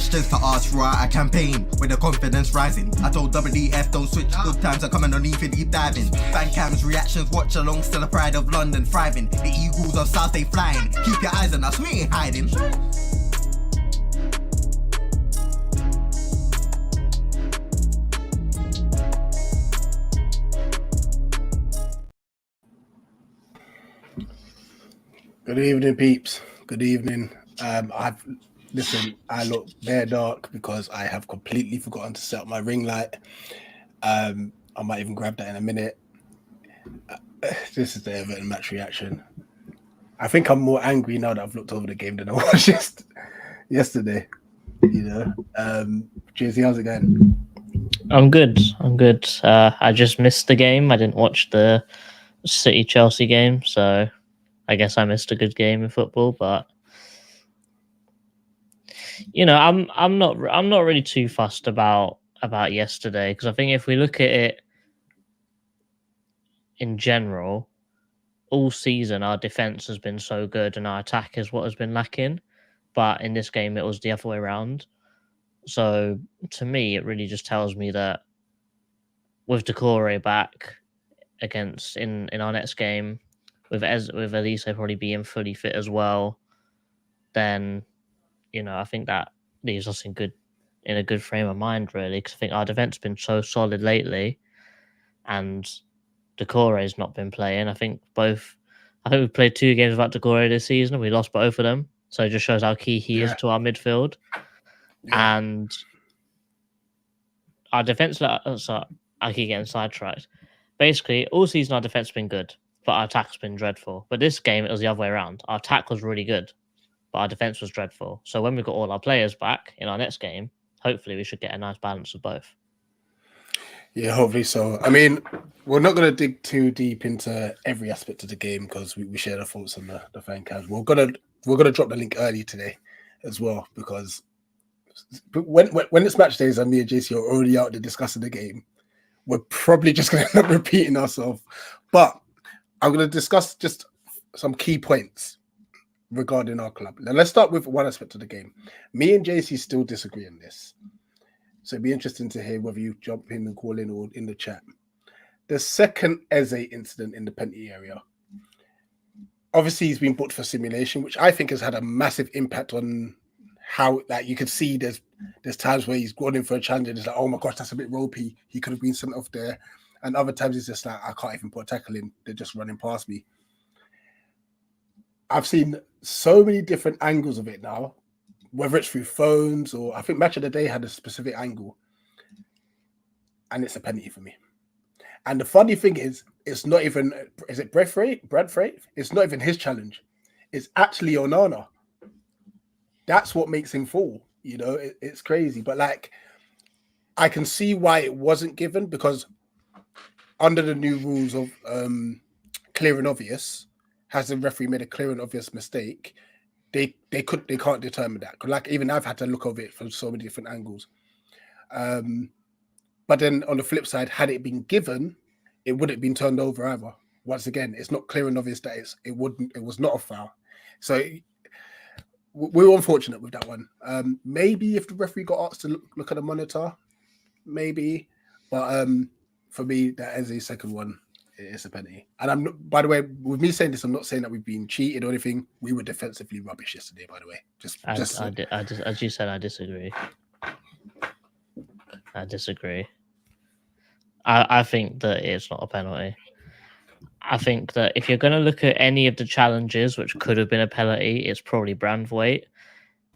questions to ask throughout a campaign with the confidence rising. I told WDF don't switch, good times are coming on even deep diving. Fan cams, reactions, watch along, still the pride of London thriving. The Eagles of South, they flying. Keep your eyes on us, we ain't hiding. Good evening, peeps. Good evening. I look very dark because I have completely forgotten to set up my ring light. I might even grab that in a minute. This is the Everton match reaction. I think I'm more angry now that I've looked over the game than I was just yesterday. You know, JC, how's it going? I'm good. I just missed the game. I didn't watch the City-Chelsea game, so I guess I missed a good game in football. But you know, I'm not really too fussed about yesterday, because I think if we look at it in general, all season our defense has been so good and our attack is what has been lacking. But in this game, it was the other way around. So to me, it really just tells me that with Decore back against in our next game, with Elise probably being fully fit as well, then you know, I think that leaves us in a good frame of mind, really, because I think our defense has been so solid lately, and Decore has not been playing. I think we've played 2 games without Decore this season and we lost both of them. So it just shows how key he is to our midfield. Yeah. And our defense, so I keep getting sidetracked. Basically, all season our defense has been good, but our attack's been dreadful. But this game, it was the other way around. Our attack was really good, but our defense was dreadful. So when we've got all our players back in our next game, hopefully we should get a nice balance of both. Yeah, hopefully so. I mean, we're not going to dig too deep into every aspect of the game because we share the thoughts on the fan cams. We're gonna drop the link early today as well, because when it's match days and me and JC are already out there discussing the game, we're probably just going to end up repeating ourselves. But I'm going to discuss just some key points regarding our club. Now, let's start with one aspect of the game. Me and JC still disagree on this. So it'd be interesting to hear whether you jump in and call in or in the chat. The second Eze incident in the penalty area. Obviously, he's been booked for simulation, which I think has had a massive impact on how that you can see there's times where he's gone in for a challenge and it's like, oh my gosh, that's a bit ropey. He could have been sent off there. And other times it's just like, I can't even put a tackle in. They're just running past me. I've seen so many different angles of it now, whether it's through phones or I think Match of the Day had a specific angle, and it's a penalty for me. And the funny thing is, it's not even, is it Bradford? It's not even his challenge. It's actually Onana. That's what makes him fall. You know, it's crazy. But like, I can see why it wasn't given, because under the new rules of clear and obvious, has the referee made a clear and obvious mistake, they can't determine that. Like, even I've had to look over it from so many different angles. But then on the flip side, had it been given, it wouldn't have been turned over either. Once again, it's not clear and obvious that it was not a foul. So we were unfortunate with that one. Maybe if the referee got asked to look at the monitor, maybe. But for me, that is the second one. It's a penalty. And I'm not, by the way, with me saying this, I'm not saying that we've been cheated or anything. We were defensively rubbish yesterday, by the way. As you said, I disagree. I think that it's not a penalty. I think that if you're going to look at any of the challenges which could have been a penalty, it's probably Brandthwaite,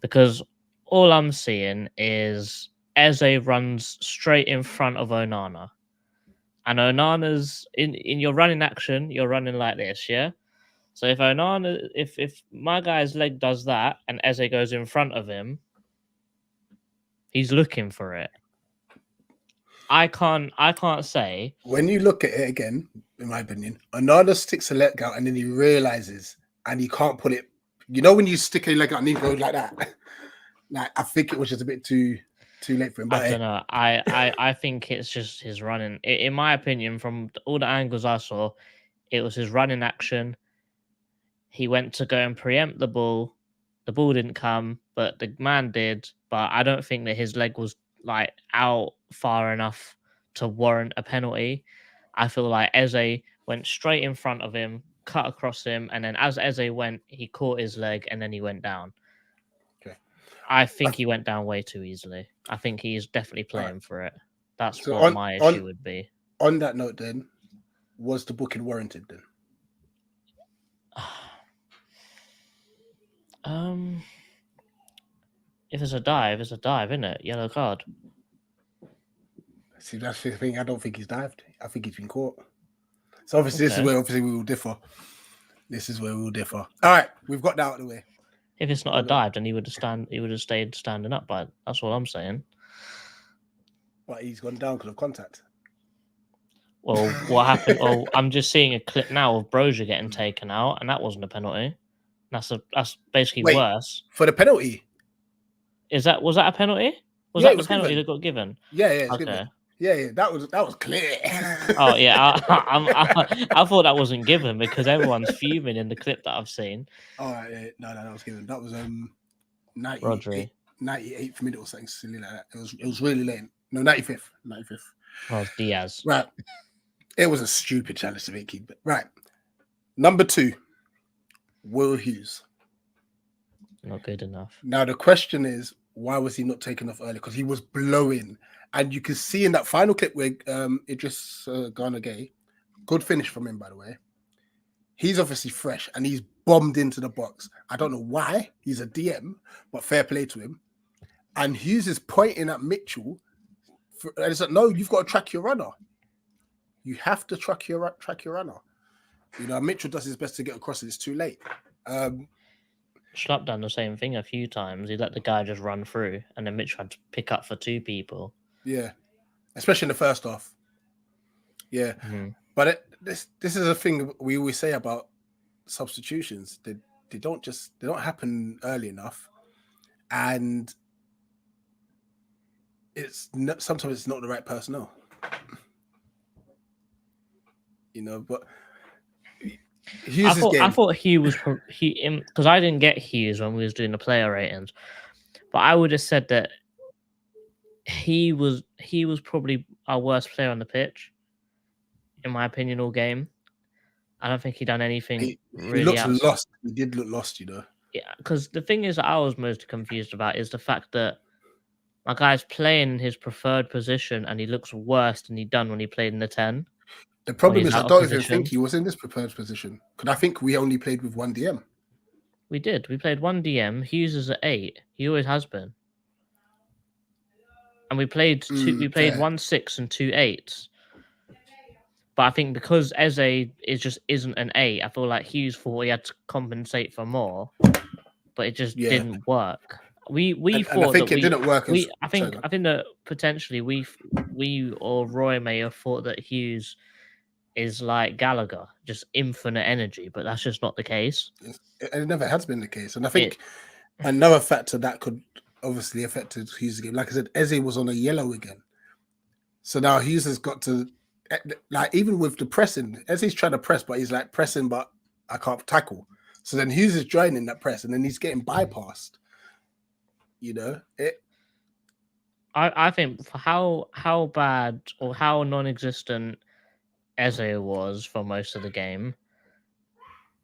because all I'm seeing is Eze runs straight in front of Onana. And Onana's in your running action, you're running like this, yeah? So if Onana, if my guy's leg does that and Eze goes in front of him, he's looking for it. I can't say. When you look at it again, in my opinion, Onana sticks a leg out and then he realizes and he can't put it. You know when you stick a leg out and he goes like that? Like, I think it was just a bit too late for him. But I don't know. I think it's just his running. In my opinion, from all the angles I saw, it was his running action. He went to go and preempt the ball. The ball didn't come, but the man did. But I don't think that his leg was like out far enough to warrant a penalty. I feel like Eze went straight in front of him, cut across him, and then as Eze went, he caught his leg and then he went down. Okay. I think he went down way too easily. I think he's definitely playing for it. That's So what my issue would be. On that note, then, was the booking warranted then? If it's a dive, isn't it? Yellow card. See, that's the thing. I don't think he's dived. I think he's been caught. So obviously, this is where we will differ. All right, we've got that out of the way. If it's not a dive, then he would have stayed standing up. But that's what I'm saying. But he's gone down because of contact. Well, what happened? Oh, I'm just seeing a clip now of Brozier getting taken out, and that wasn't a penalty. That's basically worse. For the penalty. Was that a penalty? Was Yeah, that the penalty that got given? Yeah, it's okay. given. Yeah, that was clear. Oh yeah, I thought that wasn't given because everyone's fuming in the clip that I've seen. All right, yeah, no, that was given. That was 98th minute or something silly like that. It was really late. No, 95th. Oh, Diaz. Right, it was a stupid challenge to make. But right, number 2, Will Hughes. Not good enough. Now the question is, why was he not taken off early? Because he was blowing. And you can see in that final clip where Idris Gana Gay, good finish from him, by the way. He's obviously fresh and he's bombed into the box. I don't know why. He's a DM, but fair play to him. And Hughes is pointing at Mitchell. And it's like, no, you've got to track your runner. You have to track your runner. You know, Mitchell does his best to get across and it's too late. Schlupp done the same thing a few times. He let the guy just run through and then Mitchell had to pick up for 2 people. Yeah, especially in the first half. Yeah, but this is a thing we always say about substitutions. They don't happen early enough, and sometimes it's not the right personnel. You know, but I thought Hughes was because I didn't get Hughes when we was doing the player ratings, but I would have said that he was probably our worst player on the pitch, in my opinion, all game. I don't think he done anything. He really looks lost. He did look lost, you know. Yeah, because the thing is that I was most confused about is the fact that my guy's playing his preferred position and he looks worse than he done when he played in the 10. The problem is I don't even think he was in this prepared position. Because I think we only played with 1 DM. We did. We played 1 DM. Hughes is at 8. He always has been. And we played 1 6 and 2 8s. But I think because Eze isn't an 8, I feel like Hughes thought he had to compensate for more, but it just didn't work. We thought I think it didn't work. I think that potentially we or Roy may have thought that Hughes is like Gallagher, just infinite energy, but that's just not the case. It never has been the case, and I think another factor that could obviously affected Hughes' game. Like I said, Eze was on a yellow again, so now Hughes has got to, like, even with the pressing, Eze's trying to press, but he's like pressing, but I can't tackle. So then Hughes is joining that press, and then he's getting bypassed. You know it. I think for how bad or how non-existent Eze was for most of the game,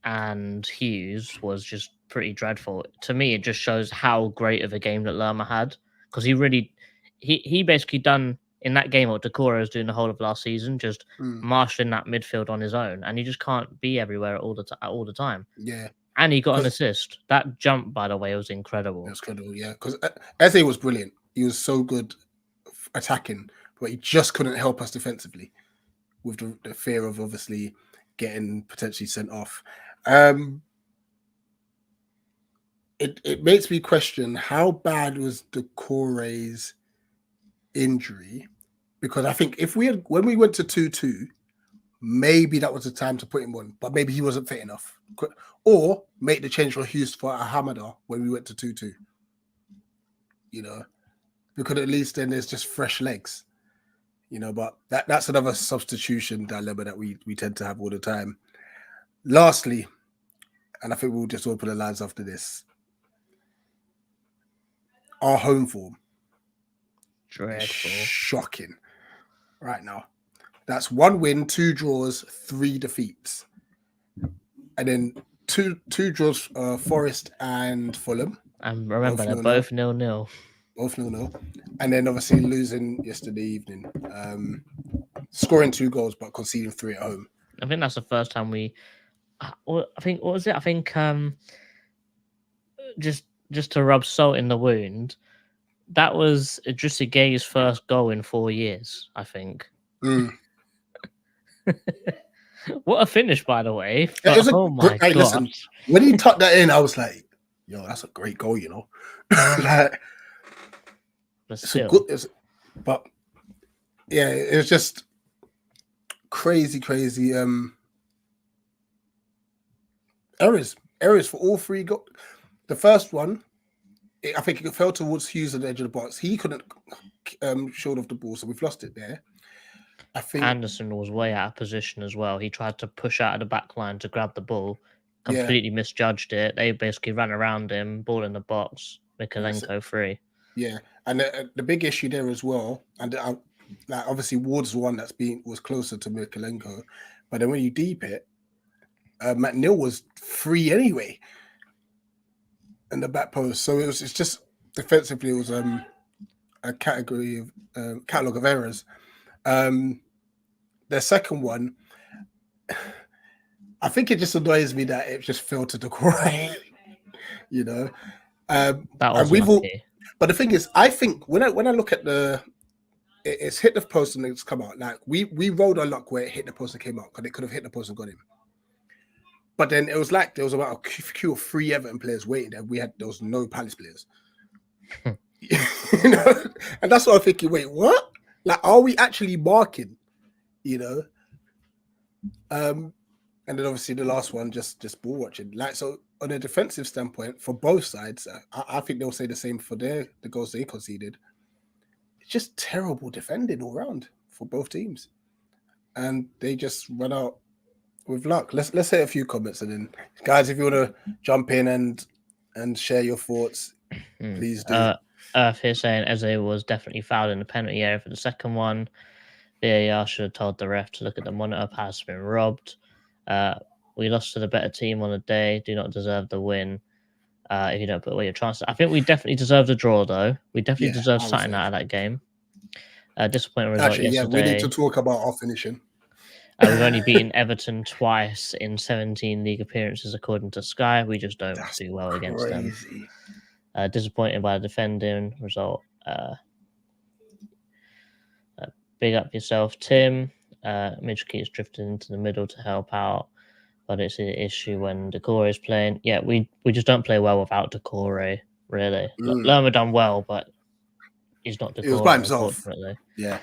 and Hughes was just pretty dreadful. To me, it just shows how great of a game that Lerma had, because he basically done in that game what Decore was doing the whole of last season, just marshalling that midfield on his own, and he just can't be everywhere all the time. Yeah. And he got an assist. That jump, by the way, was incredible. It was incredible, yeah. Because Eze was brilliant. He was so good attacking, but he just couldn't help us defensively with the fear of obviously getting potentially sent off. It makes me question how bad was Decore's injury, because I think when we went to 2-2, maybe that was the time to put him on, but maybe he wasn't fit enough. Or make the change for Hughes for Hamada when we went to 2-2. You know, because at least then there's just fresh legs. You know, but that's another substitution dilemma that we tend to have all the time. Lastly, and I think we'll just open the lines after this. Our home form is Dreadful. shocking right now. That's 1 win, 2 draws, 3 defeats, and then two draws. Forest and Fulham. And remember, Both they're 0-0. both 0-0. Both 0-0, and then obviously losing yesterday evening, scoring 2 goals but conceding 3 at home. I think that's the first time we. I think what was it? I think just to rub salt in the wound, that was Idrissa Gueye's first goal in 4 years. I think. What a finish, by the way! But, oh my god! Listen, when he tucked that in, I was like, "Yo, that's a great goal," you know. Like, But it's still, a good, but yeah, it was just crazy. Errors for all 3 goals. The first one, I think it fell towards Hughes at the edge of the box. He couldn't shoulder off the ball, so we've lost it there. I think Anderson was way out of position as well. He tried to push out of the back line to grab the ball, completely misjudged it. They basically ran around him, ball in the box, Mikalenko free. Yeah, and the big issue there as well, and like obviously Ward's the one was closer to Mikalenko, but then when you deep it, McNeil was free anyway in the back post. So it's just defensively, it was a category of catalog of errors. The second one, I think it just annoys me that it just fell to the ground, you know. That was lucky. But the thing is, I think when I look at it's hit the post and it's come out. Like we rolled our luck where it hit the post and came out, because it could have hit the post and got him. But then it was like there was about a queue of 3 Everton players waiting there. There was no Palace players. You know, and that's what I'm thinking. Wait, what? Like, are we actually marking? You know, and then obviously the last one, just ball watching. Like, so on a defensive standpoint for both sides, I think they'll say the same for the goals they conceded. It's just terrible defending all round for both teams, and they just run out with luck. Let's say a few comments, and then guys, if you want to jump in and share your thoughts, please do. Earth here saying Eze was definitely fouled in the penalty area for the second one. VAR should have told the ref to look at the monitor. Pass has been robbed. We lost to the better team on the day. Do not deserve the win. If you don't put away your chances, I think we definitely deserved a draw, though. We definitely deserved something out of that game. Disappointing result yesterday. Yeah, we need to talk about our finishing. We've only beaten Everton twice in 17 league appearances, according to Sky. We just don't do well against them. Disappointed by the defending result. Big up yourself, Tim. Mitch keeps drifting into the middle to help out, but it's an issue when Decore is playing. Yeah, we just don't play well without Decore, really. Lerma done well, but he's not Decore. He was by himself. Unfortunately. Yeah.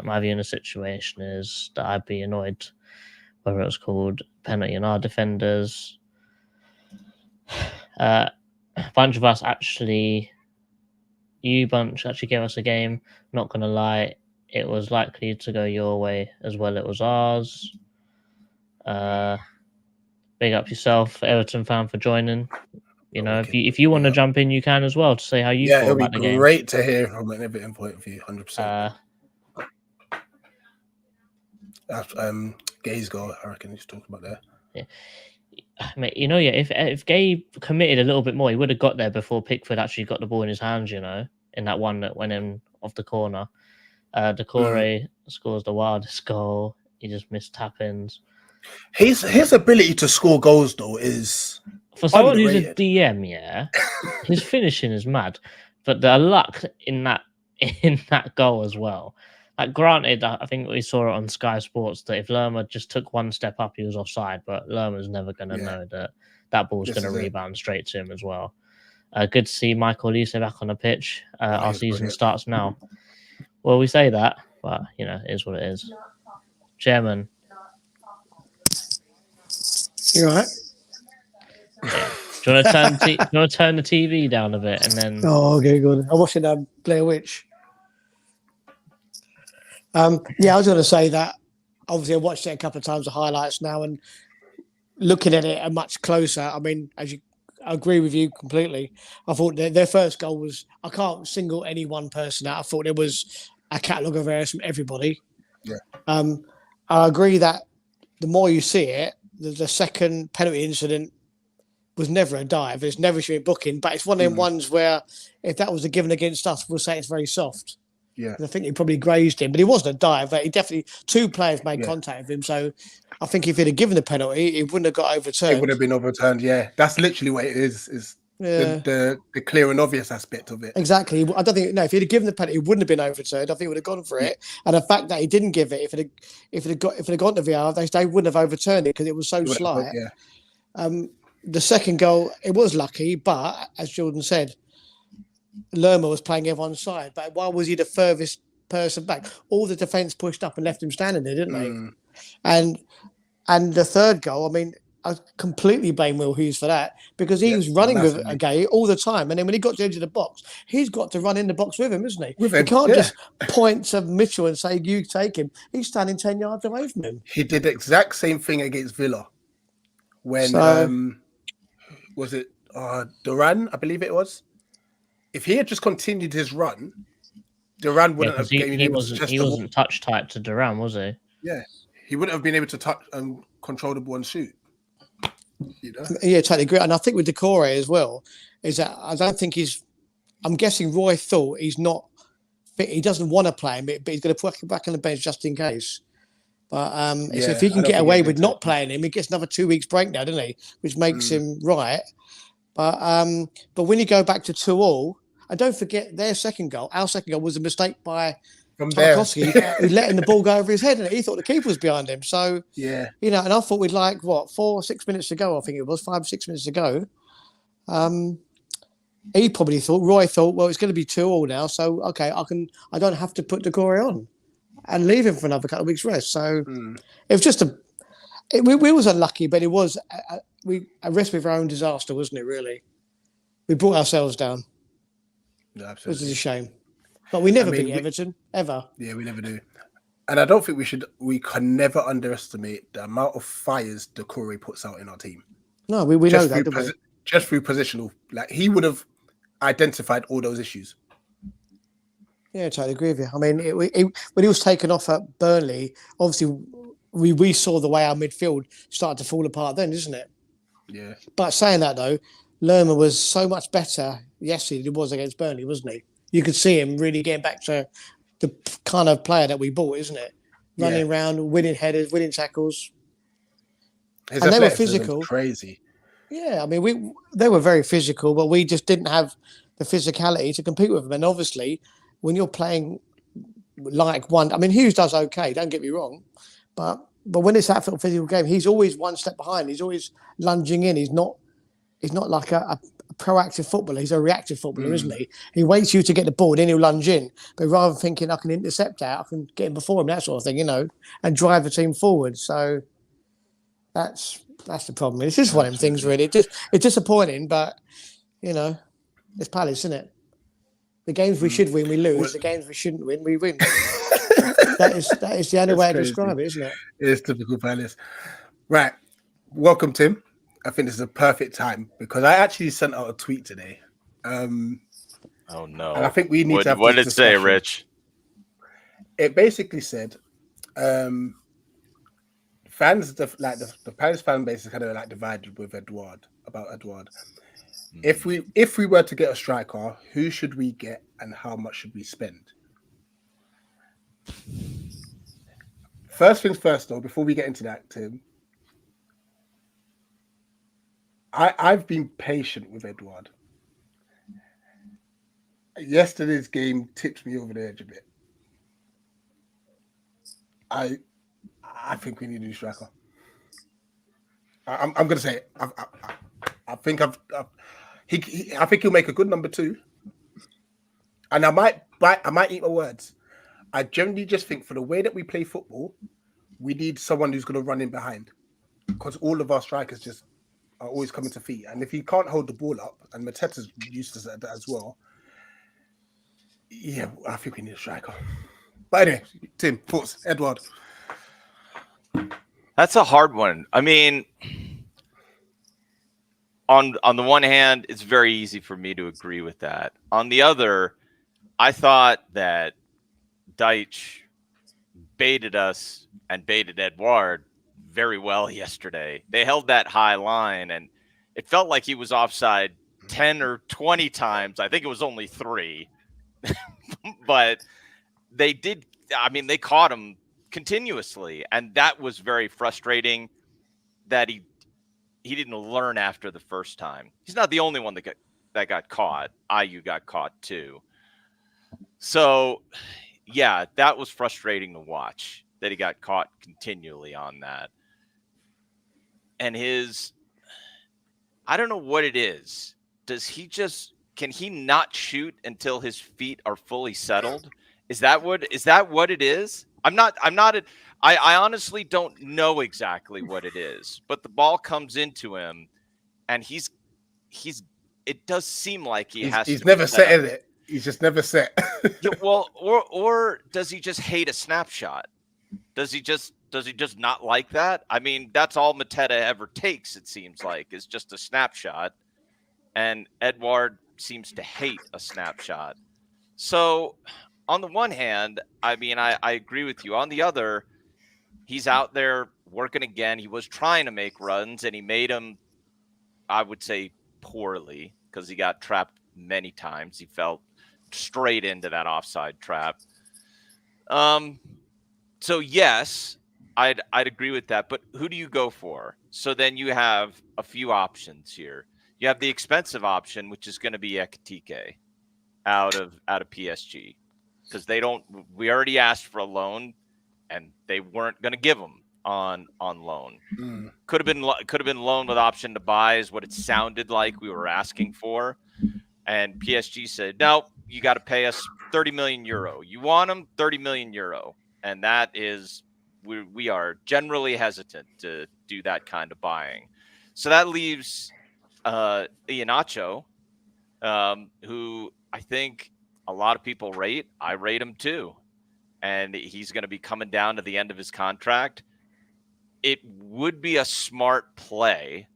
My view in the situation is that I'd be annoyed whether it was called penalty on our defenders. A bunch of us actually gave us a game. Not going to lie, it was likely to go your way as well. It was ours. Big up yourself, Everton fan, for joining. You know, if you want to jump in, you can as well to say how you feel about the game. Yeah, it'll be great to hear from an Everton point of view, 100%. Gay's goal, I reckon he's talking about there. Yeah. Mate, you know, if Gay committed a little bit more, he would have got there before Pickford actually got the ball in his hands, you know, in that one that went in off the corner. Decore scores the wildest goal. He just missed tap-ins. His ability to score goals, though, is for someone who's a DM, yeah, his finishing is mad. But the luck in that goal as well. Like, granted, I think we saw it on Sky Sports that if Lerma just took one step up, he was offside. But Lerma's never going to know that ball's going to rebound straight to him as well. Good to see Michael Lise back on the pitch. Our season starts now. Well, we say that, but, you know, it is what it is. Chairman. You all right? Yeah. Do you want to turn the TV down a bit and then? Oh, okay, good. I'm watching Blair Witch. I was going to say that. Obviously, I watched it a couple of times, the highlights now, and looking at it much closer. I mean, as you I agree with you completely. I thought their first goal was, I can't single any one person out. I thought there was a catalogue of errors from everybody. Yeah. I agree that the more you see it, the second penalty incident was never a dive. It's never should be booking, but it's one of them ones where if that was a given against us, we'll say it's very soft. Yeah. I think he probably grazed him, but he wasn't a dive. He definitely, two players made contact with him. So I think if he'd have given the penalty, it wouldn't have got overturned. It would have been overturned. Yeah, that's literally what it is the clear and obvious aspect of it. Exactly. I don't think if he'd have given the penalty, it wouldn't have been overturned. I think he would have gone for it. And the fact that he didn't give it, if it had gone to VR, they wouldn't have overturned it because it was so slight. The second goal, it was lucky, but as Jordan said, Lerma was playing everyone's side. But why was he the furthest person back? All the defence pushed up and left him standing there, didn't they? And the third goal, I mean, I completely blame Will Hughes for that because he was running with a guy all the time. And then when he got to the edge of the box, he's got to run in the box with him, isn't he? He can't just point to Mitchell and say, you take him. He's standing 10 yards away from him. He did the exact same thing against Villa when, was it Duran, I believe it was? If he had just continued his run, Duran wouldn't have been able to He wasn't touch type to Duran, was he? Yeah. He wouldn't have been able to touch and control the ball and shoot. You know? Yeah, totally agree. And I think with Decore as well, is that I don't think I'm guessing Roy thought he's not fit. He doesn't want to play him, but he's going to put him back on the bench just in case. But so if he can get away with not playing him, he gets another 2 weeks break now, doesn't he? Which makes him right. But when you go back to 2-2, and don't forget our second goal was a mistake by Tarkowski, who's letting the ball go over his head, and he thought the keeper was behind him. So and I thought we'd 4-6 minutes to go. I think it was 5-6 minutes to go. Roy thought, well, it's going to be 2-2 now, so okay, I don't have to put Decore on and leave him for another couple of weeks rest. So it was just we was unlucky, but it was a recipe for our own disaster, wasn't it? Really, we brought ourselves down. No, absolutely. Which is a shame. But we never beat Everton, ever. Yeah, we never do. And I don't think we can never underestimate the amount of fires Decore puts out in our team. No, we know that, don't we? Just through positional. Like, he would have identified all those issues. Yeah, I totally agree with you. I mean, when he was taken off at Burnley, obviously we saw the way our midfield started to fall apart then, isn't it? Yeah. But saying that, though, Lerma was so much better yesterday than he was against Burnley, wasn't he? You could see him really getting back to the kind of player that we bought, isn't it? Running around, winning headers, winning tackles. His and they were physical. Crazy. Yeah, I mean, they were very physical, but we just didn't have the physicality to compete with them. And obviously, when you're playing like one, I mean, Hughes does okay, don't get me wrong, but when it's that physical game, he's always one step behind. He's always lunging in. He's not like a proactive footballer. He's a reactive footballer, isn't he? He waits you to get the ball, then he'll lunge in. But rather than thinking I can intercept that, I can get him before him, that sort of thing, and drive the team forward. So that's the problem. It's just one of them things, really. It's disappointing, but it's Palace, isn't it? The games we should win, we lose. The games we shouldn't win, we win. that is the only way to describe it, isn't it? It's typical Palace. Right. Welcome, Tim. I think this is a perfect time because I actually sent out a tweet today. Oh no! And I think we need to have. What did it say, Rich? It basically said, fans, the Palace fan base is kind of like divided with Edouard. If we were to get a striker, who should we get and how much should we spend? First things first, though, before we get into that, Tim. I've been patient with Edouard. Yesterday's game tipped me over the edge a bit. I think we need a new striker. I'm going to say it. I think I think he'll make a good number 2. And I might eat my words. I generally just think for the way that we play football, we need someone who's going to run in behind, because all of our strikers just are always coming to feet. And if he can't hold the ball up, and Mateta's used to that as well, yeah, I think we need a striker. But anyway, Tim, thoughts? Edouard. That's a hard one. I mean, on the one hand, it's very easy for me to agree with that. On the other, I thought that Deitch baited us and baited Edouard very well yesterday. They held that high line, and it felt like he was offside 10 or 20 times. I think it was only 3. But they did. I mean, they caught him continuously, and that was very frustrating that he didn't learn after the first time. He's not the only one that got caught. IU got caught too. So, yeah, that was frustrating to watch that he got caught continually on that. And I don't know what it is. Can he not shoot until his feet are fully settled? Is that what it is? I honestly don't know exactly what it is, but the ball comes into him and it does seem like he's never set in it. He's just never set. Yeah, well, or does he just hate a snapshot? Does he just not like that? I mean, that's all Mateta ever takes, it seems like, is just a snapshot. And Edouard seems to hate a snapshot. So on the one hand, I mean, I agree with you. On the other, he's out there working again. He was trying to make runs, and he made them, I would say, poorly, because he got trapped many times. He fell straight into that offside trap. So yes, I'd agree with that. But who do you go for? So then you have a few options here. You have the expensive option, which is going to be Ekitike out of PSG, because we already asked for a loan, and they weren't going to give him on loan. Could have been loan with option to buy, is what it sounded like we were asking for. And PSG said, no, you got to pay us 30 million euro. You want him, 30 million euro. And that is, we are generally hesitant to do that kind of buying. So that leaves Iheanacho, who I think a lot of people rate. I rate him too. And he's going to be coming down to the end of his contract. It would be a smart play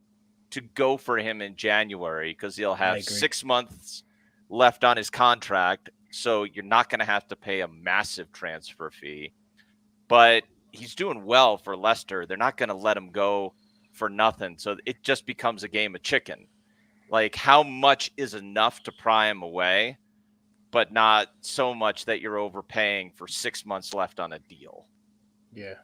to go for him in January, because he'll have 6 months left on his contract. So you're not going to have to pay a massive transfer fee. But he's doing well for Leicester. They're not going to let him go for nothing. So it just becomes a game of chicken. Like, how much is enough to pry him away, but not so much that you're overpaying for 6 months left on a deal? Yeah.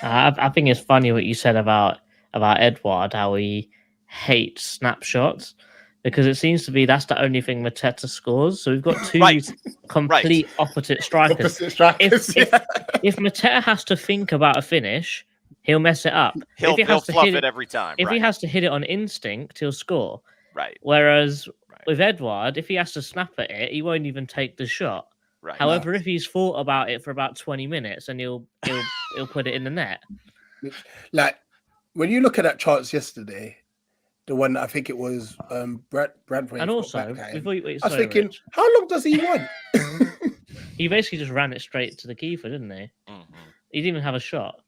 I think it's funny what you said about Edouard, how he hates snapshots, because it seems to be that's the only thing Mateta scores. So we've got two complete opposite strikers. If Mateta has to think about a finish, he'll mess it up. He'll fluff it every time. If he has to hit it on instinct, he'll score. Right. Whereas with Edouard, if he has to snap at it, he won't even take the shot. Right. However, if he's thought about it for about 20 minutes, and he'll put it in the net. Like, when you look at that chance yesterday, the one that I think it was Bradbury. And also, I was thinking, Rich, how long does he want? he basically just ran it straight to the keeper, didn't he? Mm-hmm. He didn't even have a shot.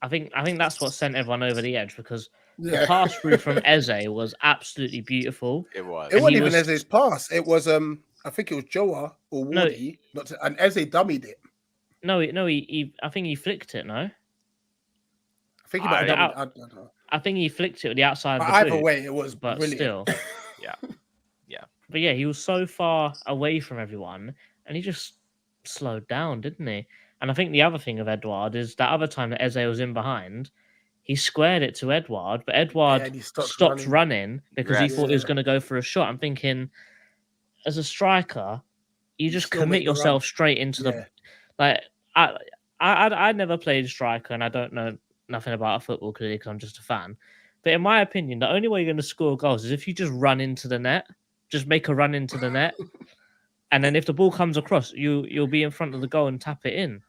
I think that's what sent everyone over the edge, because the pass through from Eze was absolutely beautiful. It was. It wasn't even Eze's pass. It was I think it was Joa or Wardy, and Eze dummied it. No, he I think he flicked it. No, I think he might have I don't know. I think he flicked it with the outside of the either boot, way, it was but brilliant. Still, yeah. But yeah, he was so far away from everyone, and he just slowed down, didn't he? And I think the other thing of Edouard is that other time that Eze was in behind, he squared it to Edouard, but Edouard stopped running because he thought he was going to go for a shot. I'm thinking, as a striker, you just commit yourself straight into the like. I never played striker, and I don't know nothing about football clearly because I'm just a fan. But in my opinion, the only way you're going to score goals is if you just run into the net, just make a run into the net, and then if the ball comes across, you'll be in front of the goal and tap it in.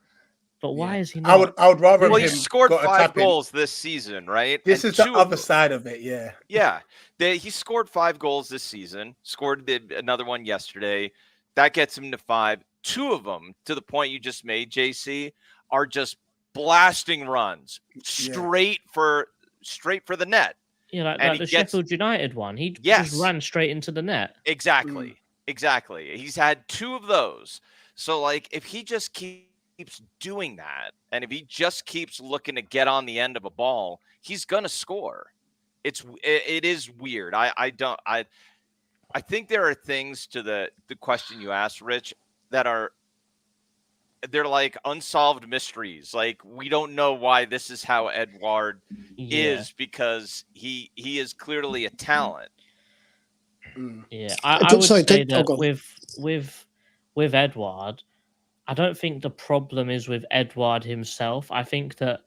But why is he not? I would rather. Well, he scored 5 goals this season, right? This is the other side of it, yeah. Yeah, he scored 5 goals this season. Scored another one yesterday. That gets him to 5. 2 of them, to the point you just made, JC, are just blasting runs straight for the net. Yeah, And like the Sheffield United one. He just ran straight into the net. Exactly. He's had 2 of those. So, like, if he just keeps doing that, and if he just keeps looking to get on the end of a ball, he's gonna score. It is weird. I think there are things to the question you asked, Rich, that they're like unsolved mysteries. Like, we don't know why this is how Edouard is, because he is clearly a talent. Yeah, I would say that with Edouard, I don't think the problem is with Edouard himself. I think that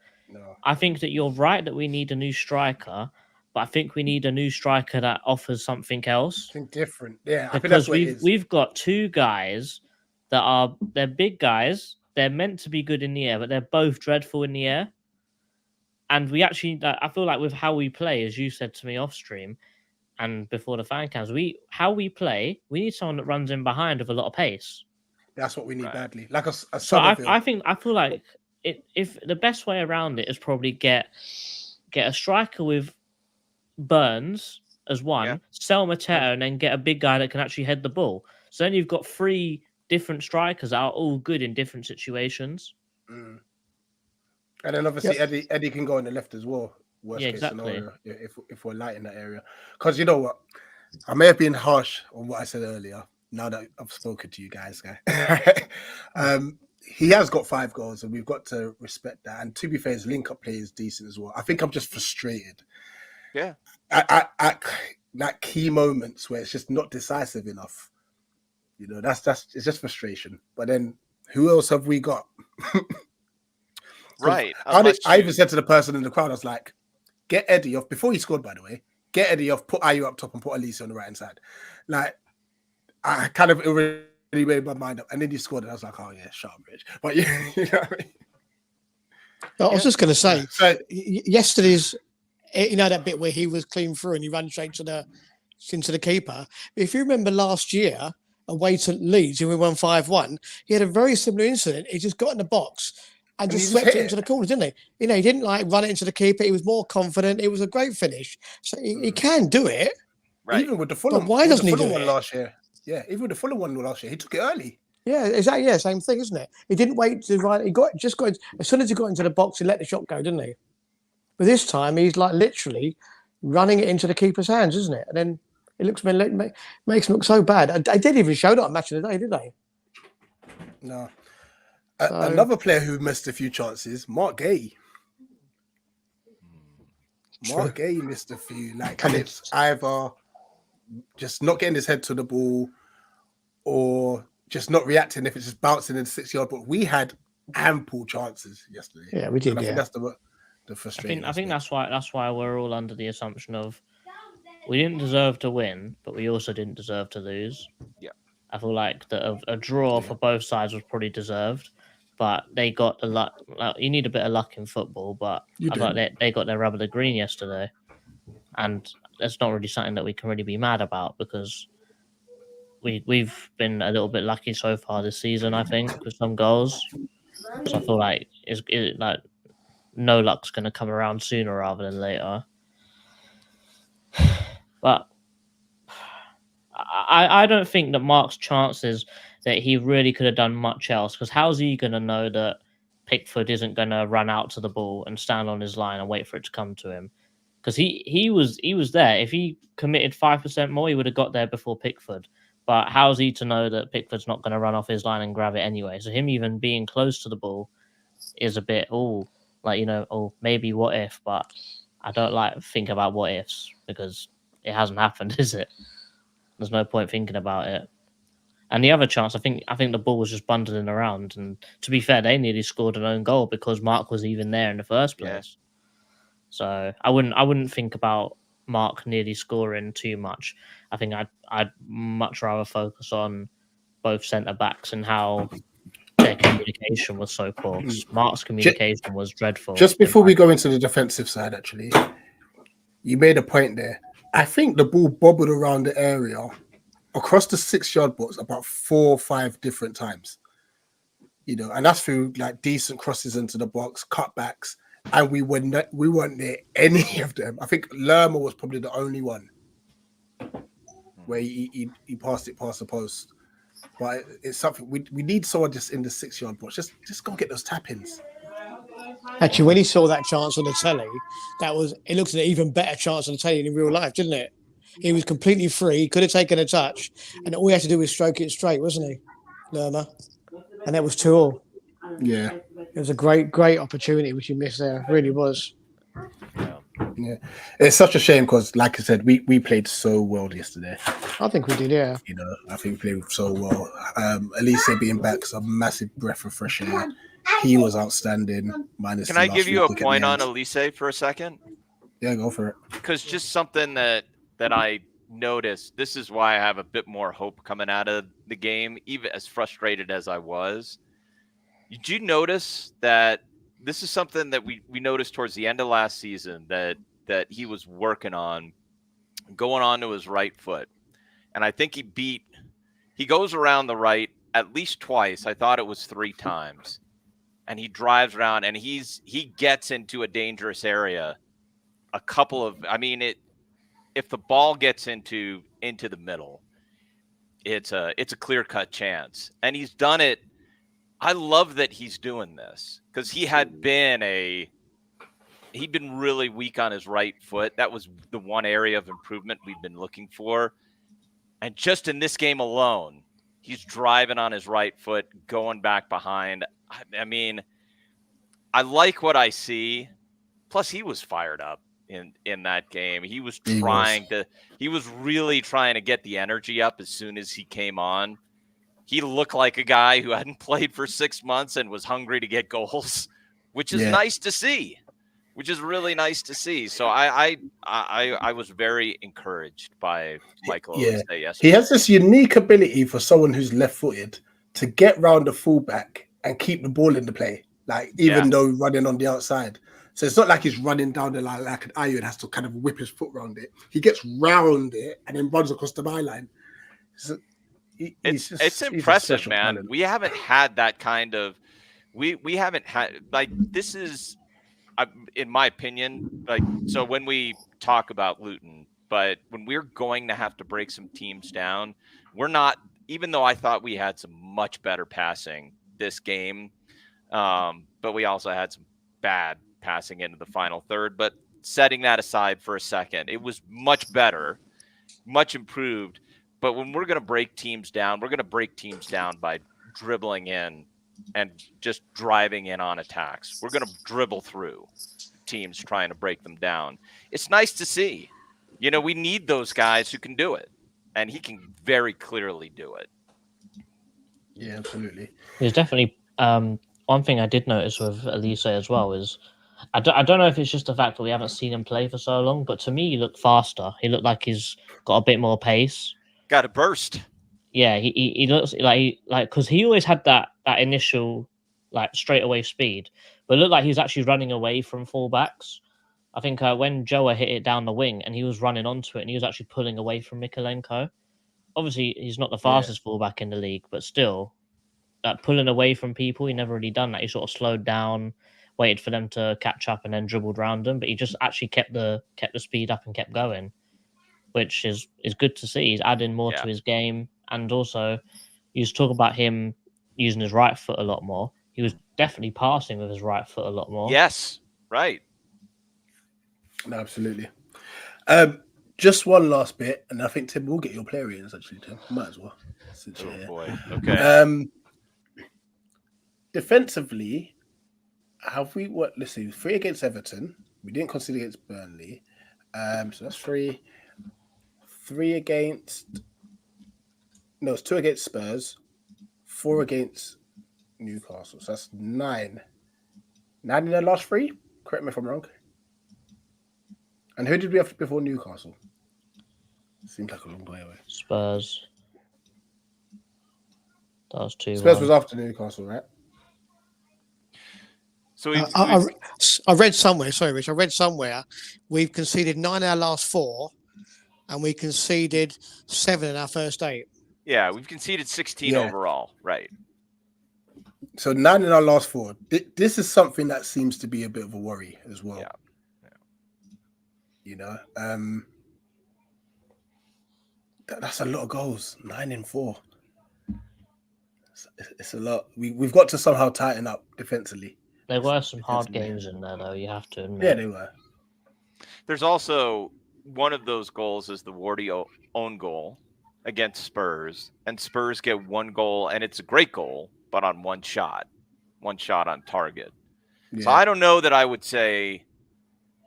you're right that we need a new striker, but I think we need a new striker that offers something else. Something different. Yeah, I think because that's what it is. we've got 2 guys they're big guys. They're meant to be good in the air, but they're both dreadful in the air. And we actually, I feel like with how we play, as you said to me off stream and before the fan cams, we need someone that runs in behind with a lot of pace. That's what we need badly. Like a so I feel like if the best way around it is probably get a striker with Burns as one, sell Mateta, and then get a big guy that can actually head the ball. So then you've got 3 different strikers that are all good in different situations. And then obviously Eddie can go on the left as well. Worst case scenario, if we're light in that area. Because you know what, I may have been harsh on what I said earlier. Now that I've spoken to you guys, he has got 5 goals, and we've got to respect that. And to be fair, his link-up play is decent as well. I think I'm just frustrated. Yeah. At that key moments where it's just not decisive enough. You know, it's just frustration. But then who else have we got? Right. I even said to the person in the crowd, I was like, get Eddie off before he scored, by the way. Get Eddie off, put Ayew up top and put Elise on the right hand side. Like, I kind of already made my mind up. And then he scored and I was like, oh yeah, shut up, Rich. But you know what I mean? I was just going to say, yesterday's, you know, that bit where he was clean through and he ran straight into the keeper. If you remember last year, away to Leeds, and we won 5-1, he had a very similar incident. He just got in the box and just swept it into the corner, didn't he? You know, he didn't like run it into the keeper. He was more confident. It was a great finish. So he can do it. Right. Even with the Fulham, why doesn't he do one it last year? Yeah, even with the Fulham one last year, he took it early. Yeah, exactly. Yeah, same thing, isn't it? He didn't wait to run. He just got as soon as he got into the box, he let the shot go, didn't he? But this time, he's like literally running it into the keeper's hands, isn't it? And then it makes him look so bad. I didn't even show that on Match of the Day, did they? No. Another player who missed a few chances, Mark Gay. Mark Gay missed a few. Like, it's either just not getting his head to the ball or just not reacting if it's just bouncing in the 6-yard. But we had ample chances yesterday. Yeah, we did. And I yeah, think that's the frustrating. I think that's why we're all under the assumption of we didn't deserve to win, but we also didn't deserve to lose. Yeah, I feel like a draw for both sides was probably deserved, but they got the luck. Like, you need a bit of luck in football, but I thought they got their rub of the green yesterday, and that's not really something that we can really be mad about because we've been a little bit lucky so far this season. I think with some goals, so I feel like it's like no luck's going to come around sooner rather than later. But I don't think that Mark's chances that he really could have done much else, because how's he going to know that Pickford isn't going to run out to the ball and stand on his line and wait for it to come to him? Because he was there. If he committed 5% more, he would have got there before Pickford. But how's he to know that Pickford's not going to run off his line and grab it anyway? So him even being close to the ball is a bit, maybe what if, but I don't like think about what ifs because it hasn't happened, is it? There's no point thinking about it. And the other chance, I think the ball was just bundling around. And to be fair, they nearly scored an own goal because Mark was even there in the first place. Yeah. So I wouldn't think about Mark nearly scoring too much. I think I'd much rather focus on both centre backs and how their communication was so poor. Mark's communication was dreadful. Just before we go into the defensive side, actually, you made a point there. I think the ball bobbled around the area across the 6-yard box about 4 or 5 different times. and that's through like decent crosses into the box, cutbacks, and we weren't near any of them. I think Lerma was probably the only one where he passed it past the post. But it's something we need someone just in the 6-yard box. Just go get those tap-ins. Actually, when he saw that chance on the telly, it looked at an even better chance on the telly in real life, didn't it? He was completely free. He could have taken a touch, and all he had to do was stroke it straight, wasn't he, Lerma? And that was 2-2. Yeah, it was a great opportunity which he missed there. It really was. Yeah, it's such a shame because, like I said, we played so well yesterday. I think we did, yeah. I think we played so well. Elise being back is a massive breath of fresh air. He was outstanding. Can I give you a point on Elise for a second? Yeah, go for it. Because just something that I noticed, this is why I have a bit more hope coming out of the game, even as frustrated as I was. Did you notice that this is something that we noticed towards the end of last season that he was working on, going on to his right foot? And I think he goes around the right at least twice. I thought it was 3 times. And he drives around and he gets into a dangerous area. If the ball gets into the middle, it's a clear-cut chance. And he's done it. I love that he's doing this because he'd been really weak on his right foot. That was the one area of improvement we'd been looking for. And just in this game alone, he's driving on his right foot, going back behind. I mean, I like what I see. Plus, he was fired up in that game. He was really trying to get the energy up as soon as he came on. He looked like a guy who hadn't played for 6 months and was hungry to get goals, which is nice to see. Which is really nice to see. So I was very encouraged by Michael Olise yesterday. He has this unique ability for someone who's left-footed to get round the fullback and keep the ball in the play, even though running on the outside. So it's not like he's running down the line like an Ayew and has to kind of whip his foot around it. He gets round it and then runs across the byline. So it's impressive, man. Talent. We haven't had that kind of. We haven't had this is. In my opinion, so when we talk about Luton, but when we're going to have to break some teams down, we're not, even though I thought we had some much better passing this game, but we also had some bad passing into the final third. But setting that aside for a second, it was much better, much improved. But when we're going to break teams down, we're going to break teams down by dribbling in and just driving in on attacks. We're going to dribble through teams trying to break them down. It's nice to see. We need those guys who can do it, and he can very clearly do it. Yeah, absolutely. There's definitely one thing I did notice with Elise as well is I don't know if it's just the fact that we haven't seen him play for so long, but to me he looked faster. He looked like he's got a bit more pace. Got a burst. Yeah, he looks like because he always had that initial straightaway speed, but it looked like he was actually running away from fullbacks. I think when Joa hit it down the wing and he was running onto it and he was actually pulling away from Mikolenko. Obviously, he's not the fastest fullback in the league, but still, pulling away from people, he never really done that. He sort of slowed down, waited for them to catch up, and then dribbled around them. But he just actually kept the speed up and kept going, which is good to see. He's adding more to his game. And also, you was talking about him using his right foot a lot more. He was definitely passing with his right foot a lot more. Yes, right. No, absolutely. Just one last bit, and I think Tim will get your player ratings, actually, Tim. Might as well. Since you're here. Boy. Okay. Defensively, have we what? Let's see, 3 against Everton. We didn't concede against Burnley. So that's 3. 3 against. No, it's 2 against Spurs, 4 against Newcastle. So that's 9. 9 in the last 3? Correct me if I'm wrong. And who did we have before Newcastle? Seems like a long way away. Spurs. That was 2. Spurs was after Newcastle, right? So I read somewhere, sorry, Rich, we've conceded 9 in our last 4 and we conceded 7 in our first 8. Yeah, we've conceded 16 overall, right? So 9 in our last 4. This is something that seems to be a bit of a worry as well. Yeah. You know, that's a lot of goals. 9 in 4. It's a lot. We've got to somehow tighten up defensively. There were some hard games in there, though. You have to admit. Yeah, they were. There's also one of those goals is the Wardy own goal against Spurs, and Spurs get 1 goal, and it's a great goal, but on one shot on target. Yeah. So I don't know that I would say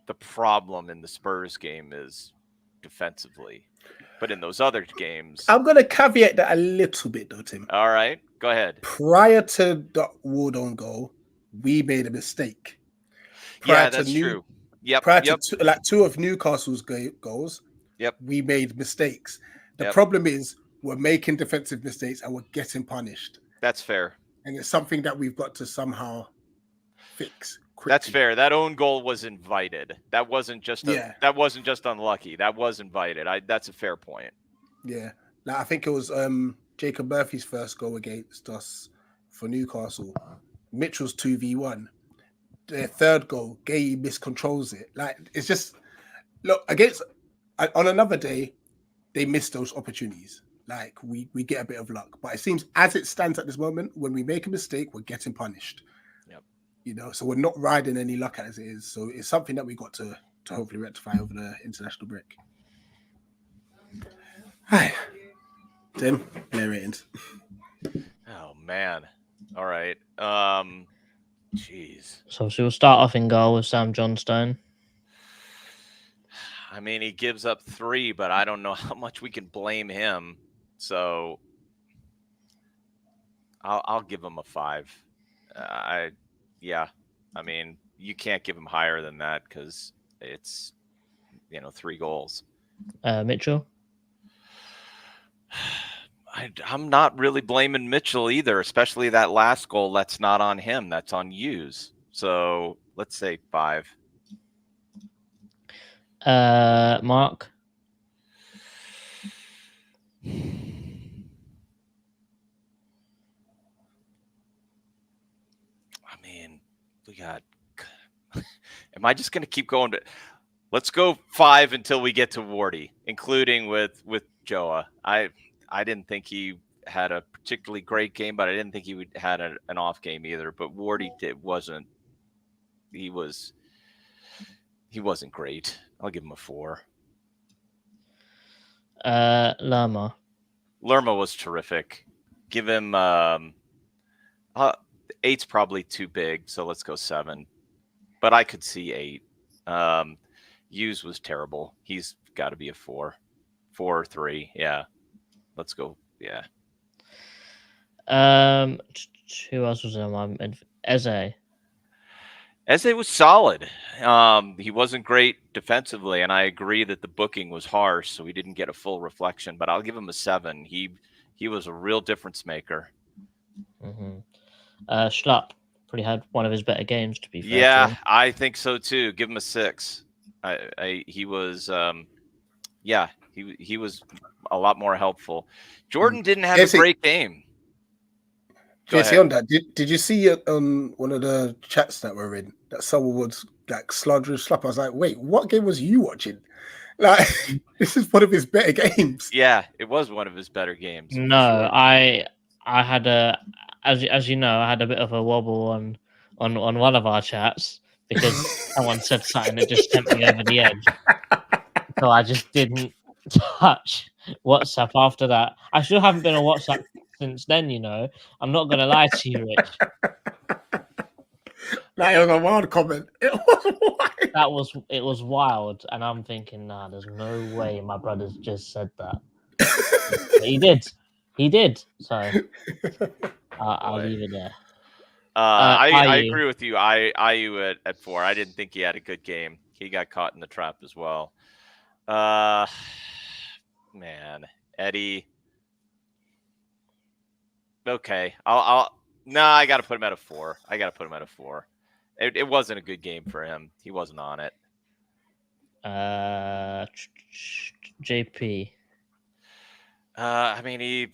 the problem in the Spurs game is defensively, but in those other games, I'm going to caveat that a little bit, though, Tim. all right, go ahead. Prior to the Ward on goal, we made a mistake. Yeah, that's true. Yep. Prior to 2 of Newcastle's goals, we made mistakes. The problem is we're making defensive mistakes and we're getting punished. That's fair. And it's something that we've got to somehow fix quickly. That's fair. That own goal was invited. That wasn't just that wasn't just unlucky. That was invited. That's a fair point. Yeah. Now, I think it was Jacob Murphy's first goal against us for Newcastle. Mitchell's 2v1. Their third goal, Gay miscontrols it. Like, it's just, look, on another day, they miss those opportunities. Like, we get a bit of luck. But it seems as it stands at this moment, when we make a mistake, we're getting punished. Yep. You know, so we're not riding any luck as it is. So it's something that we got to hopefully rectify over the international break. Hi. Tim, player ratings. Oh, man. All right. Jeez. So we'll start off in goal with Sam Johnstone. I mean, he gives up 3, but I don't know how much we can blame him. So I'll give him a 5. I mean, you can't give him higher than that because it's 3 goals. Mitchell. I'm not really blaming Mitchell either, especially that last goal. That's not on him. That's on Hughes. So let's say 5. Mark. I mean, we got. Am I just going to keep going? Let's go 5 until we get to Wardy, including with Joa. I didn't think he had a particularly great game, but I didn't think he had an off game either. But Wardy wasn't. He wasn't great. I'll give him a 4. Lerma. Lerma was terrific. Give him 8's probably too big, so let's go 7. But I could see 8. Hughes was terrible. He's got to be a 4. 4 or 3. Yeah. Let's go. Yeah. Who else was in my Eze? Eze was solid. He wasn't great defensively, and I agree that the booking was harsh, so he didn't get a full reflection. But I'll give him a 7. He was a real difference maker. Mm-hmm. Schlapp probably had one of his better games, to be fair. Yeah, I think so too. Give him a 6. He was, he was a lot more helpful. Jordan didn't have a great game. JC, on that, did you see it on one of the chats that were in that someone was like slandering Schlapp? I was like, wait, what game was you watching? Like, this is one of his better games. Yeah, it was one of his better games. No, sure. I had as you know, I had a bit of a wobble on one of our chats because someone said something that just sent me over the edge. So I just didn't touch WhatsApp after that. I still haven't been on WhatsApp since then, you know. I'm not going to lie to you, Rich. That was a wild comment. It was wild. It was wild. And I'm thinking, nah, there's no way my brother's just said that. But he did. So I'll leave it there. I agree with you. IU at 4. I didn't think he had a good game. He got caught in the trap as well. Man, Eddie. Okay, I got to put him at a 4. It wasn't a good game for him. He wasn't on it. JP. I mean, he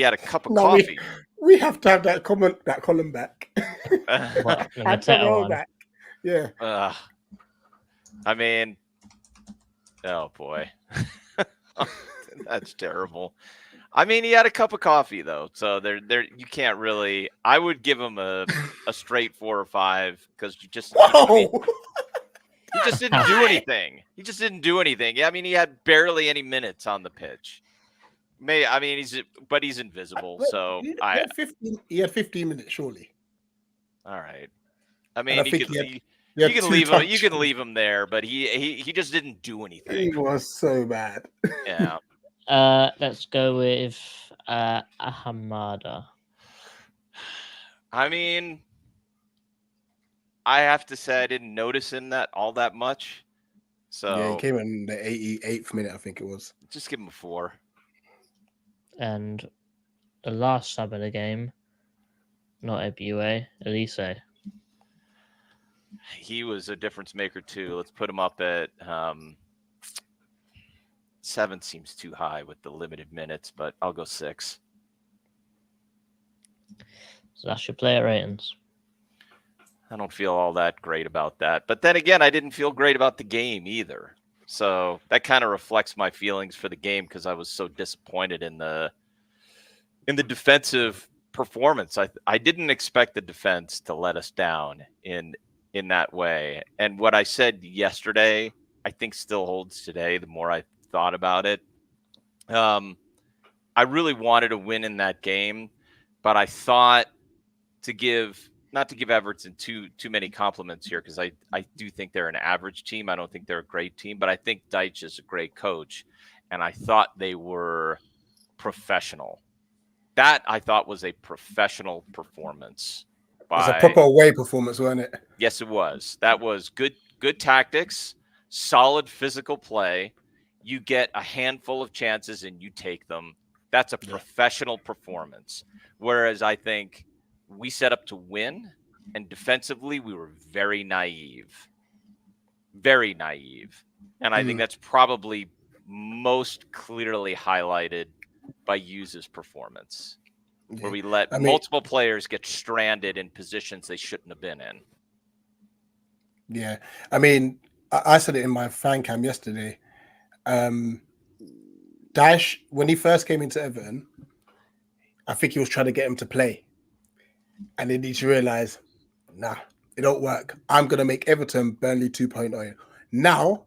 had a cup of coffee. We have to have that column back. What, the And the Mateta roll one? back. Yeah. I mean, oh boy, that's terrible. I mean, he had a cup of coffee though, so there you can't really. I would give him a straight 4 or 5 because you just. Whoa! He just didn't do anything. He just didn't do anything. I mean, he had barely any minutes on the pitch. He's invisible. So he had 15 minutes, surely. all right. I And mean, I you think can he had leave him. You touches. can leave him there, but he just didn't do anything. He was so bad. Yeah. Let's go with Ahamada. I mean, I have to say I didn't notice him all that much. So Yeah, he came in the 88th minute, I think it was. just give him a 4. And the last sub of the game, not Ebue, Elise. He was a difference maker too. Let's put him up at 7 seems too high with the limited minutes, but I'll go 6. So that's your player ratings. I don't feel all that great about that. But then again, I didn't feel great about the game either. So that kind of reflects my feelings for the game because I was so disappointed in the defensive performance. I didn't expect the defense to let us down in that way. And what I said yesterday, I think still holds today the more I thought about it. I really wanted to win in that game, but I thought not to give Everton too many compliments here because I do think they're an average team. I don't think they're a great team, but I think Deitch is a great coach, and I thought they were professional. That I thought was a professional performance. It was a proper away performance, wasn't it? Yes, it was. That was good tactics, solid physical play. You get a handful of chances and you take them. That's a professional performance. Whereas I think we set up to win, and defensively we were very naive. Very naive. And I think that's probably most clearly highlighted by Hughes' performance, where we let multiple players get stranded in positions they shouldn't have been in. Yeah. I mean, I said it in my fan cam yesterday. Dash, when he first came into Everton, I think he was trying to get him to play. And then he realized, nah, it don't work. I'm going to make Everton Burnley 2.0. Now,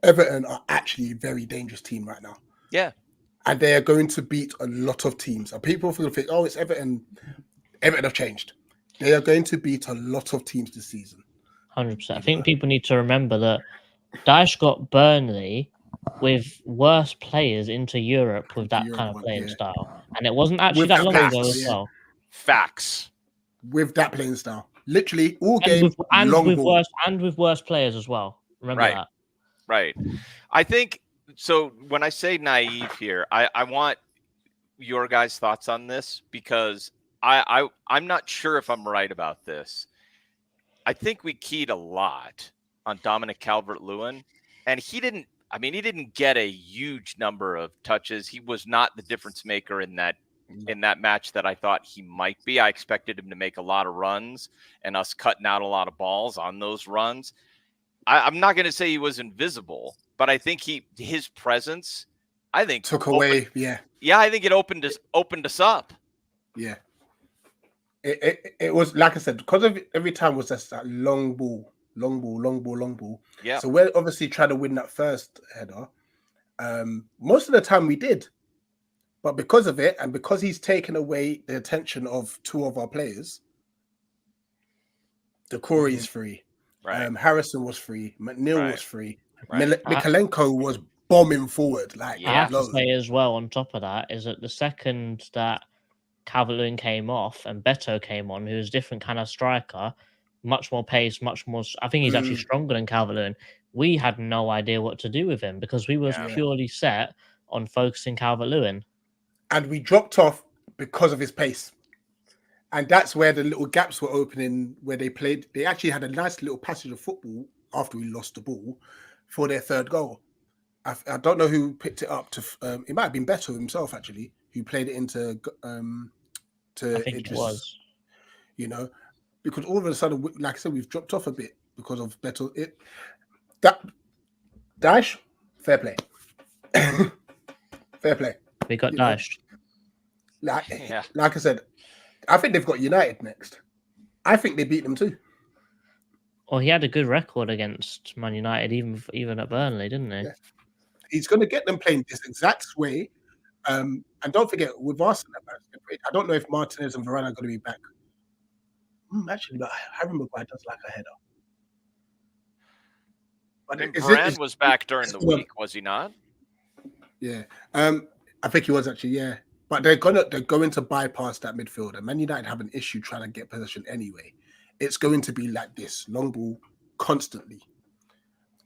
Everton are actually a very dangerous team right now. Yeah. And they are going to beat a lot of teams. And people will think, oh, it's Everton. Everton have changed. They are going to beat a lot of teams this season. 100%. I think people need to remember that Daesh got Burnley with worse players into Europe with that kind of playing style. And it wasn't actually that long ago as well. Facts. With that playing style. Literally, all game, with worse players as well. Remember that. Right. I think, so when I say naive here, I want your guys' thoughts on this because I'm not sure if I'm right about this. I think we keyed a lot on Dominic Calvert-Lewin, and he didn't get a huge number of touches. He was not the difference maker in that match that I thought he might be. I expected him to make a lot of runs and us cutting out a lot of balls on those runs. I'm not going to say he was invisible, but I think his presence, I think took away. Yeah. I think it opened us up. Yeah. It was, like I said, because of every time was just that long ball. Yeah. So we're obviously trying to win that first header. Most of the time we did. But because of it, and because he's taken away the attention of 2 of our players, Decore is free. Right. Harrison was free. McNeil was free. Mikalenko was bombing forward. I have to say as well, on top of that, is that the second that Calvert-Lewin came off and Beto came on, who's a different kind of striker, much more pace, much more. I think he's actually stronger than Calvert-Lewin. We had no idea what to do with him because we was purely set on focusing Calvert-Lewin. And we dropped off because of his pace. And that's where the little gaps were opening, where they played. They actually had a nice little passage of football after we lost the ball for their third goal. I don't know who picked it up. It might have been Beto himself, actually, who played it into to I think it Idris, was. you know, because all of a sudden, like I said, we've dropped off a bit because of better. That Dash, fair play, fair play. We got You know, dashed. Yeah. like I said, I think they've got United next. I think they beat them too. Well, he had a good record against Man United, even at Burnley, didn't he? Yeah. He's going to get them playing this exact way. And don't forget, with Arsenal, I don't know if Martinez and Varane are going to be back. Actually, but Harry Maguire does like a header. But And Varane was back during the week, was he not? Yeah. I think he was actually, yeah. But they're going to bypass that midfield. And Man United have an issue trying to get possession anyway. It's going to be like this, long ball constantly.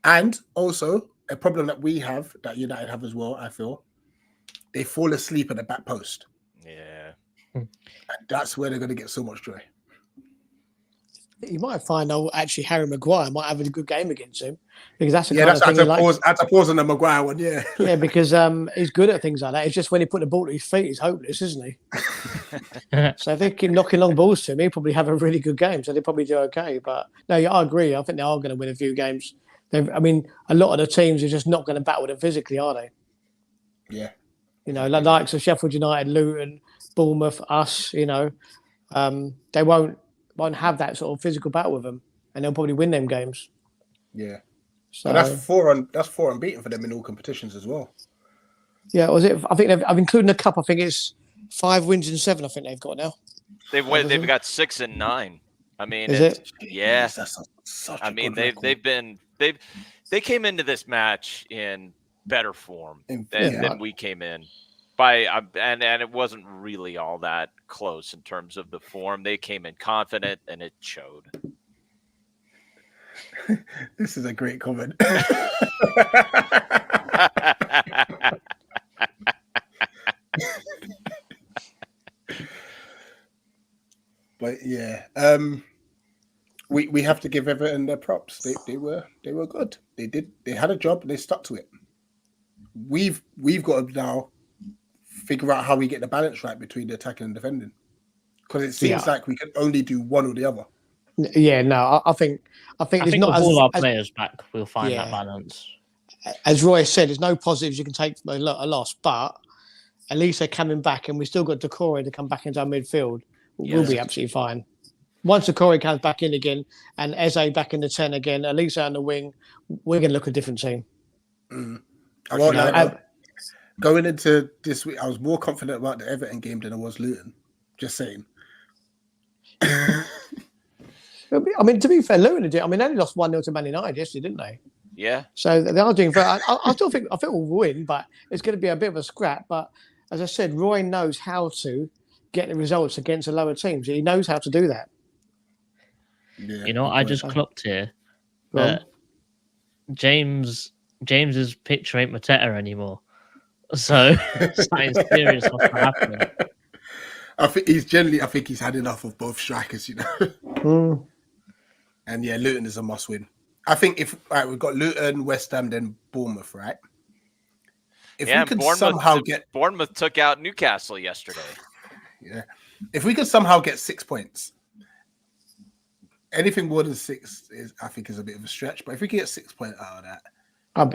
And also, a problem that we have, that United have as well, I feel, they fall asleep at the back post. Yeah. And that's where they're going to get so much joy. You might find, actually, Harry Maguire might have a good game against him, because that's the Yeah, kind of thing he likes. I had to pause on the Maguire one, yeah. Yeah, because he's good at things like that. It's just when he put the ball to his feet, he's hopeless, isn't he? So if they keep knocking long balls to him, he'll probably have a really good game. So they probably do okay. But no, yeah, I agree. I think they are going to win a few games. I mean, a lot of the teams are just not going to battle them physically, are they? Yeah. You know, like likes of Sheffield United, Luton, Bournemouth, us. You know, they won't have that sort of physical battle with them, and they'll probably win them games. Yeah. So But that's four unbeaten for them in all competitions as well. yeah, was it? I think I'm including the cup. I think it's 5 wins and 7. I think they've got now. They've got 6 and 9. I mean, yeah. I mean, they came into this match in better form than we came in. And it wasn't really all that close in terms of the form. They came in confident, and it showed. This is a great comment. But yeah, we have to give Everton their props. They were good. They had a job and they stuck to it. We've got to now figure out how we get the balance right between the attacking and defending, because it seems like we can only do one or the other. Yeah, no, I think with all our players back, we'll find that balance. As Roy said, there's no positives you can take from a loss, but at least they're coming back, and we still got Decore to come back into our midfield. We'll be absolutely fine. Once Decore comes back in again and Eze back in the 10 again, at least on the wing, we're going to look a different team. Well, going into this week, I was more confident about the Everton game than I was Luton. Just saying. I mean, to be fair, Luton did. I mean, they only lost 1-0 to Man United yesterday, didn't they? Yeah. So they are doing very. I still think we'll win, but it's going to be a bit of a scrap. But as I said, Roy knows how to get the results against the lower teams. He knows how to do that. Yeah, you know, I just clocked here that James's picture ain't Mateta anymore. So something serious must have happened. I think he's had enough of both strikers, you know. And yeah, Luton is a must win. I think we've got Luton, West Ham, then Bournemouth, right? If we could somehow Bournemouth took out Newcastle yesterday. Yeah. If we could somehow get 6 points, anything more than 6 I think is a bit of a stretch. But if we can get 6 points out of that,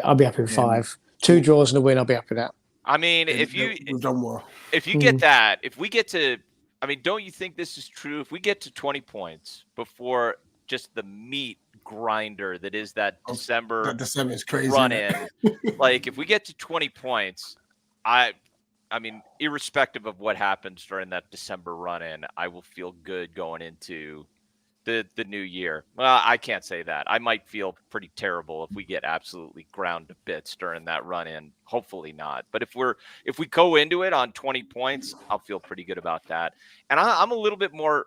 I'll be happy with 5. 2 draws and a win, I'll be happy with that. I mean, we've done well. If you get that, if we get to, I mean, don't you think this is true? If we get to 20 points before just the meat grinder that is that December is crazy, run in, like if we get to 20 points, I mean, irrespective of what happens during that December run in, I will feel good going into the new year. Well, I can't say that. I might feel pretty terrible if we get absolutely ground to bits during that run in. Hopefully not. But if we go into it on 20 points, I'll feel pretty good about that. And I'm a little bit more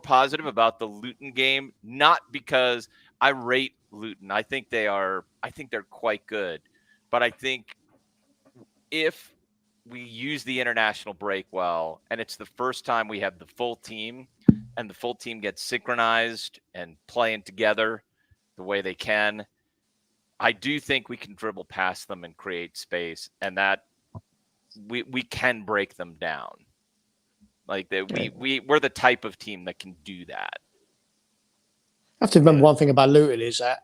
positive about the Luton game, not because I rate Luton. I think they're quite good. But I think if we use the international break well, and it's the first time we have the full team, and the full team gets synchronized and playing together the way they can, I do think we can dribble past them and create space, and that we can break them down. Like that, we're the type of team that can do that. I have to remember one thing about Luton is that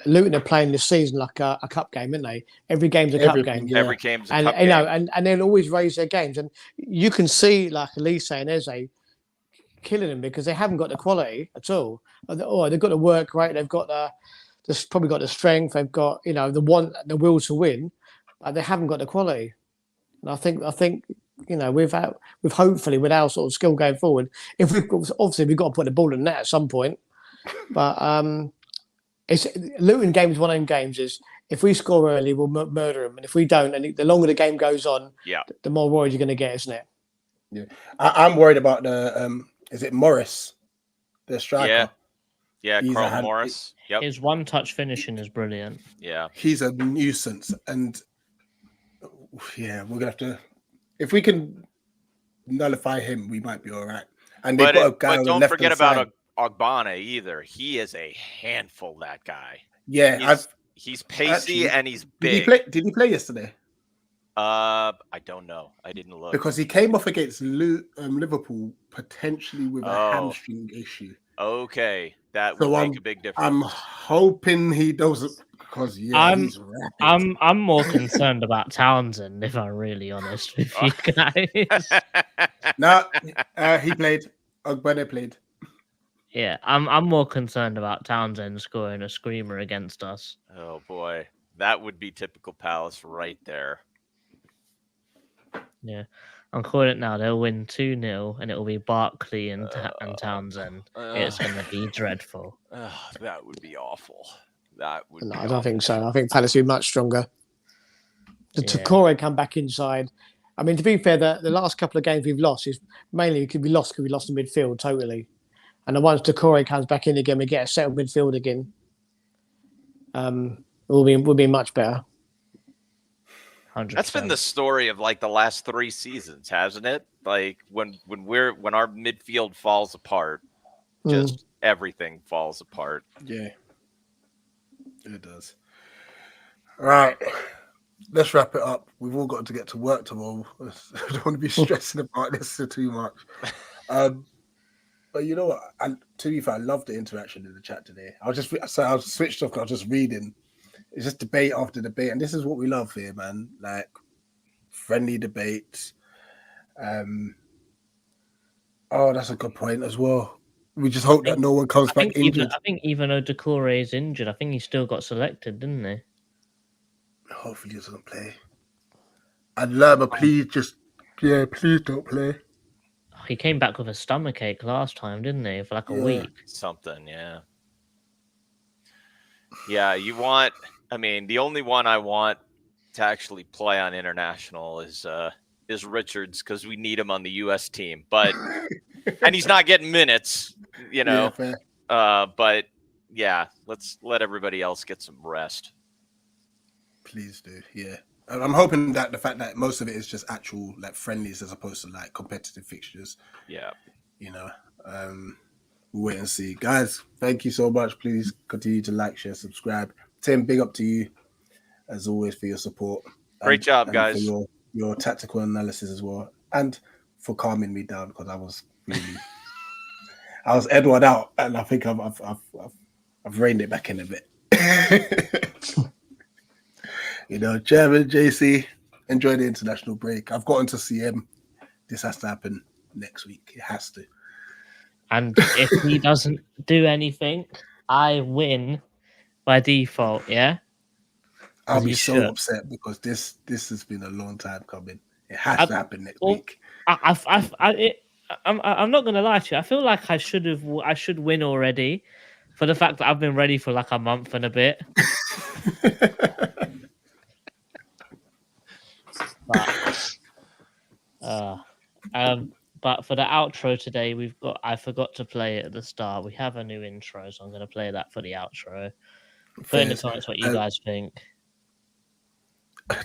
Luton are playing this season like a cup game, aren't they? Every game's a cup game. Yeah. Every game's a And cup you know, game. and they'll always raise their games, and you can see like Elise and Eze killing them because they haven't got the quality at all. Or they've got the work rate, they've got probably got the strength, they've got the will to win, but they haven't got the quality. And I think with hopefully with our sort of skill going forward, if we've got to put the ball in the net at some point, but it's Luton games. One of them games is if we score early, we'll murder them, and if we don't, and the longer the game goes on, the more worried you're going to get, isn't it? Yeah, I'm worried about the is it Morris, the striker? Yeah, Carl Morris. Yep. His one-touch finishing is brilliant. Yeah, he's a nuisance, and we're gonna have to. If we can nullify him, we might be all right. And they've got a guy on the left. Don't forget about Ogbonna either. He is a handful. That guy. Yeah, he's pacey and he's big. Did he play yesterday? I don't know. I didn't look because he came off against Liverpool potentially with a hamstring issue. Okay, that would make a big difference. I'm hoping he doesn't because he's rapid. I'm more concerned about Townsend, if I'm really honest with you guys. No, he played. Ogbonna played. Yeah, I'm more concerned about Townsend scoring a screamer against us. Oh boy, that would be typical Palace right there. Yeah, I'm calling it now. They'll win 2-0, and it will be Barkley and Townsend. It's going to be dreadful. That would be awful. That would. No, I don't think so. I think Palace will be much stronger. The Takore come back inside. I mean, to be fair, the last couple of games we've lost is mainly because we lost in midfield totally. And the once Takore comes back in again, we get a settled midfield again. We'll be much better. 100%. That's been the story of like the last 3 seasons, hasn't it? Like when our midfield falls apart, just everything falls apart. Yeah, it does. All right, let's wrap it up. We've all got to get to work tomorrow. I don't want to be stressing about this too much. But you know what? To be fair, I love the interaction in the chat today. I was switched off. I was just reading. It's just debate after debate, and this is what we love here, man. Like friendly debates. That's a good point as well. We just hope that no one comes back injured. I think even though Decore is injured, I think he still got selected, didn't he? Hopefully he doesn't play. And Lerma, please don't play. He came back with a stomachache last time, didn't he? For like a week. Something, yeah. Yeah, the only one I want to actually play on international is Richards because we need him on the U.S. team. But and he's not getting minutes, Yeah, fair. But yeah, let's let everybody else get some rest. Please do, yeah. I'm hoping that the fact that most of it is just actual like friendlies as opposed to like competitive fixtures. Yeah. We'll wait and see. Guys, thank you so much. Please continue to like, share, subscribe. Tim, big up to you as always for your support. Great job, guys. For your tactical analysis as well. And for calming me down because I was Edward out and I think I've reined it back in a bit. Chairman JC, enjoy the international break. I've gotten to see him. This has to happen next week. It has to. And if he doesn't do anything, I win by default, yeah? I'll be so upset because this has been a long time coming. It has to happen next week. I'm not going to lie to you. I feel like I should win already for the fact that I've been ready for like a month and a bit. But for the outro today, I forgot to play it at the start. We have a new intro, so I'm going to play that for the outro. Put in the comments what you guys think.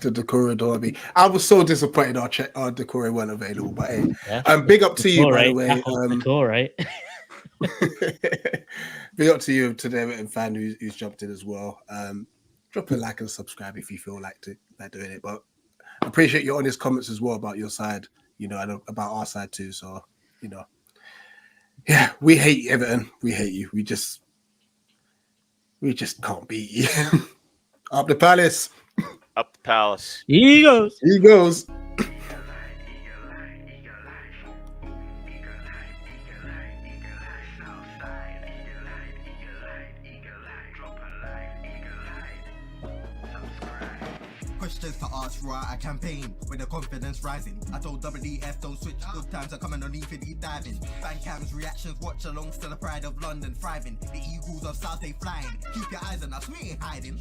The Decore derby. I was so disappointed our Decore weren't available, but hey, big up to you, by the way. Decore. Big up to you, to the Everton fan who's jumped in as well. Drop a like and subscribe if you feel like doing it. But I appreciate your honest comments as well about your side, and about our side too. So you know, yeah, we hate Everton. We hate you. We just can't beat you. Up the Palace. Up the Palace. Egos. He goes. Questions to ask, right? I campaign with the confidence rising. I told WDF don't switch. Good times are coming on for deep diving. Fan cams, reactions, watch along. Still the pride of London thriving. The Eagles of South they flying. Keep your eyes on us, we ain't hiding.